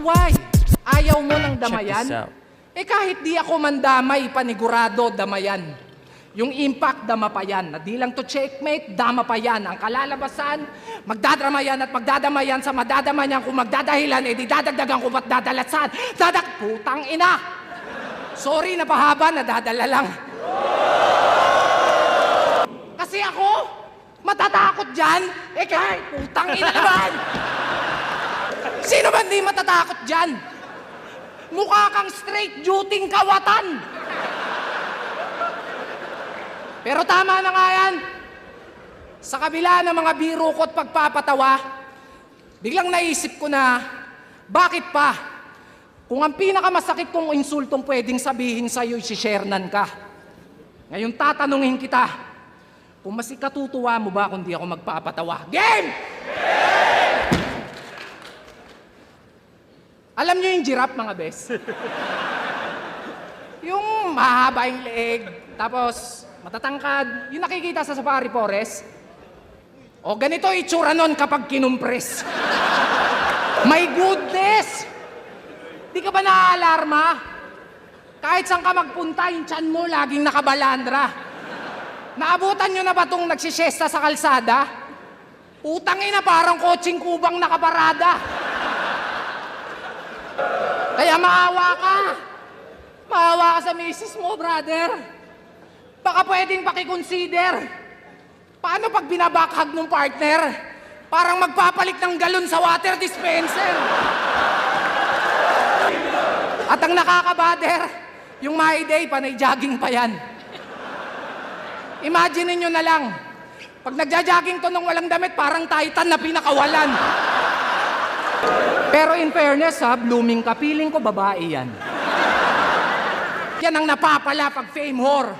Why? Ayaw mo ng Check this damayan? out. Eh kahit di ako mandamay, panigurado, damayan. Yung impact, dama pa yan. Na di lang to checkmate, dama pa yan. Ang kalalabasan, magdadramayan at magdadamayan sa madadamayan. Kung magdadahilan, eh di dadagdagan ko ba't dadalasan? Putang ina! Sorry, napahaba, nadadala lang. Kasi ako, matatakot dyan, eh kahit putang ina naman! Sino ba hindi matatakot dyan? Mukha kang straight duty kawatan! Pero tama na nga yan. Sa kabila ng mga biro ko at pagpapatawa, biglang naisip ko na, bakit pa? Kung ang pinakamasakit kong insultong pwedeng sabihin sa'yo, si-sharenan ka. Ngayon tatanungin kita, kung mas ikatutuwa mo ba kung di ako magpapatawa? Game! Alam nyo yung giraffe, mga bes? Yung mahaba yung leeg, tapos matatangkad, yung nakikita sa safari forest. O ganito itsura nun kapag kinumpres. My goodness! Di ka ba naaalarma? Kahit saan ka magpunta, yung tiyan mo laging nakabalandra. Naabutan nyo na ba itong nagsisiyesta sa kalsada? Utangin na parang kotseng kubang nakaparada. Kaya maawa ka. Maawa ka sa misis mo, brother. Baka pwedeng pakiconsider. Paano pag binabakhag ng partner? Parang magpapalit ng galon sa water dispenser. At ang nakakabader, yung my day, panay jogging pa yan. Imagine niyo na lang, pag nagja-jogging to nung walang damit, parang Titan na pinakawalan. Pero in fairness ha, blooming ka, feeling ko babae yan. Yan ang napapala pag fame whore.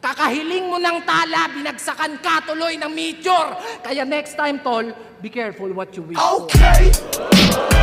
Kakahiling mo ng tala, binagsakan ka tuloy ng meteor. Kaya next time, tol, be careful what you wish for. Okay.